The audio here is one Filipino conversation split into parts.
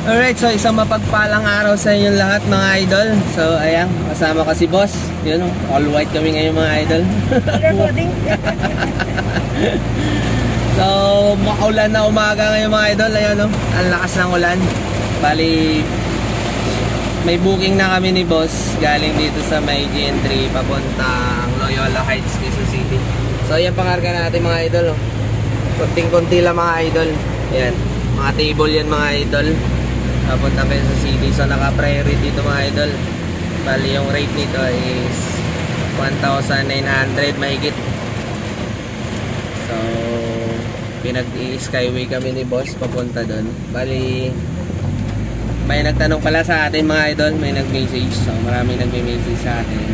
Alright, so isang mapagpalang araw sa inyong lahat mga idol. So ayan, kasama ka si boss. Yun, all white kami ngayon mga idol. So maulan na umaga ngayon mga idol. Ayan o, ang lakas ng ulan. Bali, may booking na kami ni boss galing dito sa may GN3 papuntang Loyola Heights, Quezon City. So ayan, pangarga natin mga idol. Konting-konti lang mga idol. Ayan, mga table yan mga idol. Papunta Quezon City. So naka-priority dito mga idol. Bali yung rate nito is 1,900 mahigit. So pinag-i-skyway kami ni boss papunta doon. Bali may nagtanong pala sa atin mga idol, may nag-message. So maraming nagme-message sa atin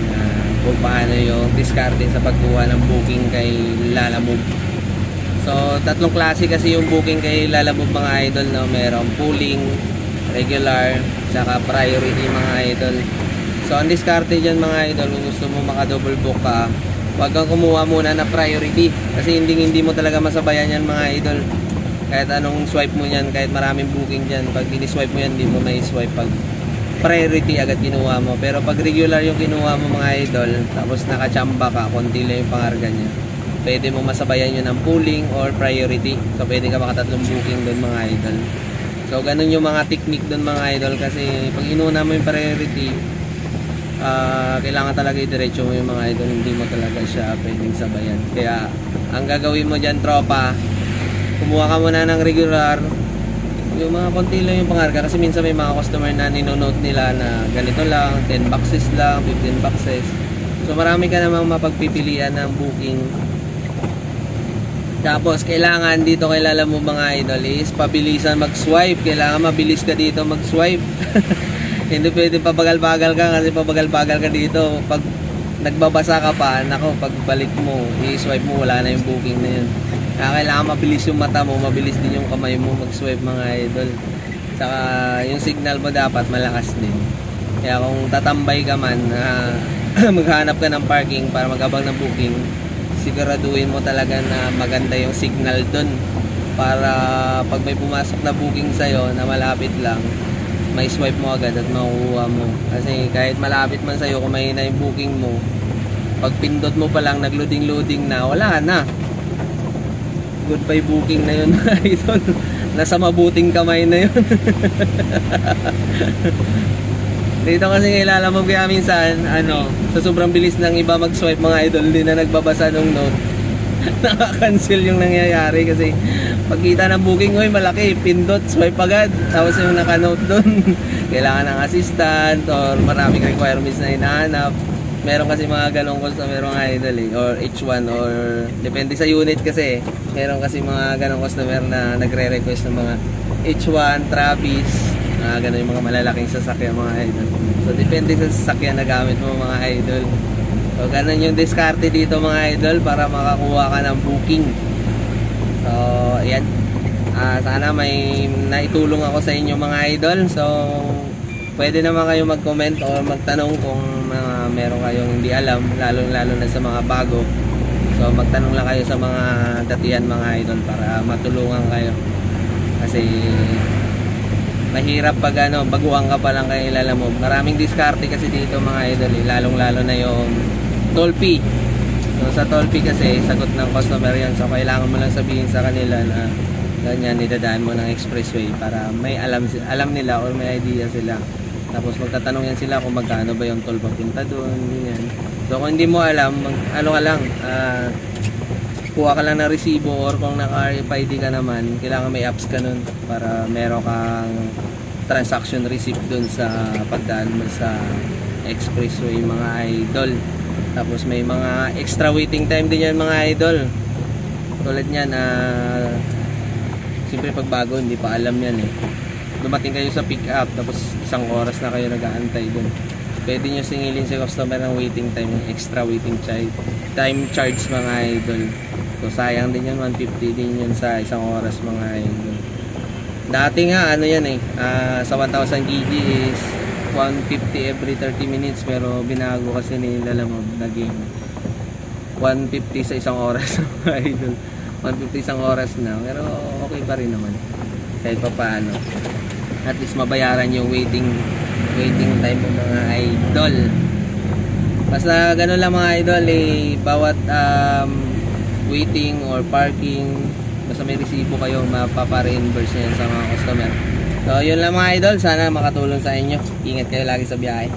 kung paano yung diskarte sa pagkuha ng booking kay Lalamove. So tatlong klase kasi yung booking kay Lalamove mga idol, no? Merong pooling, regular, saka priority mga idol. So ang diskarte dyan mga idol, kung gusto mo maka-double book ka, huwag kang kumuha muna na priority. Kasi hindi mo talaga masabayan yan mga idol. Kahit anong swipe mo yan, kahit maraming booking dyan, pag ini-swipe mo yan, hindi mo may swipe pag priority agad kinuha mo. Pero pag regular yung kinuha mo mga idol, tapos nakachamba ka, konti lang yung pangarga niya, pwede mo masabayan yun ng pooling or priority. So pwede ka makatatlong booking doon mga idol. So ganun yung mga technique doon mga idol, kasi pag inuna mo yung priority, kailangan talaga i-diretso mo yung mga idol, hindi mo talaga siya pwedeng sabayan. Kaya ang gagawin mo dyan tropa, kumuha ka muna ng regular, yung mga konti lang yung pangarga, kasi minsan may mga customer na ninonote nila na ganito lang, 10 boxes lang, 15 boxes. So marami ka namang mapagpipilian ng booking. Tapos kailangan dito kay Lalamove mga idol is pabilisan mag-swipe. Kailangan mabilis ka dito mag-swipe. Hindi pwede pabagal-bagal ka, kasi pabagal-bagal ka dito, pag nagbabasa ka pa, nako, pag balik mo, i-swipe mo, wala na yung booking na yun. Kaya kailangan mabilis yung mata mo, mabilis din yung kamay mo mag-swipe mga idol. Saka yung signal mo dapat malakas din. Kaya kung tatambay ka man, maghanap ka ng parking para mag-abang ng booking, siguraduhin mo talaga na maganda yung signal dun, para pag may pumasok na booking sa'yo na malapit lang, may swipe mo agad at makukuha mo. Kasi kahit malapit man sa'yo, kung may na yung booking mo, pag pindot mo pa lang, nag-loading na, wala na, goodbye booking na yun mga idol. Nasa mabuting kamay na yun. Dito kasi kay Lalamove kaya minsan, sa sobrang bilis ng iba mag-swipe mga idol, hindi na nagbabasa ng note. Nakaka-cancel yung nangyayari, kasi pagkita ng booking, oy malaki, pindot, swipe agad. Tapos yung naka-note doon, kailangan ng assistant or maraming requirements na hinahanap. Meron kasi mga ganong customer mga idol or H1 or depende sa unit kasi. Meron kasi mga ganong customer na nagre-request ng mga H1, Travis, ganun yung mga malalaking sasakyan mga idol. So depende sa sasakyan na gamit mo mga idol. So ganun yung diskarte dito mga idol para makakuha ka ng booking. So ayan, sana may naitulong ako sa inyo mga idol. So pwede naman kayo mag-comment o magtanong kung meron kayong hindi alam, lalo na sa mga bago. So magtanong lang kayo sa mga datihan mga idol para matulungan kayo. Kasi mahirap pag baguhan ka pa lang kay Lalamove. Maraming diskarte kasi dito mga idol, lalong-lalo na yung toll fee. So sa toll fee kasi, sagot ng customer yan. So kailangan mo lang sabihin sa kanila na ganyan, idadaan mo ng expressway para may alam nila or may idea sila. Tapos magtatanong yan sila kung magkano ba yung toll papunta doon, ganyan. So kung hindi mo alam, ka lang, kuha ka lang ng resibo, or kung naka-RFID ka naman, kailangan may apps ka nun para meron kang transaction receipt dun sa pagdaan mo sa expressway mga idol. Tapos may mga extra waiting time din yan mga idol. Tulad niyan, siyempre pag bago hindi pa alam yan dumating kayo sa pick up, tapos 1 oras na kayo nag-aantay dun, pwede nyo singilin sa customer ng waiting time, yung extra waiting time charge mga idol. So sayang din yun, 150 din yun sa 1 oras mga idol. Dati nga sa 1,000 kg is 150 every 30 minutes, pero binago kasi ni Lalamove, naging 150 sa 1 oras mga idol. 150 isang oras na, pero okay pa rin naman kahit pa paano. at least mabayaran yung waiting time mo mga idol. Basta ganun lang mga idol, bawat waiting or parking, basta may resibo kayo, mapapa-reimburse yan sa mga customer. So yun lang mga idol, sana makatulong sa inyo. Ingat kayo lagi sa biyahe.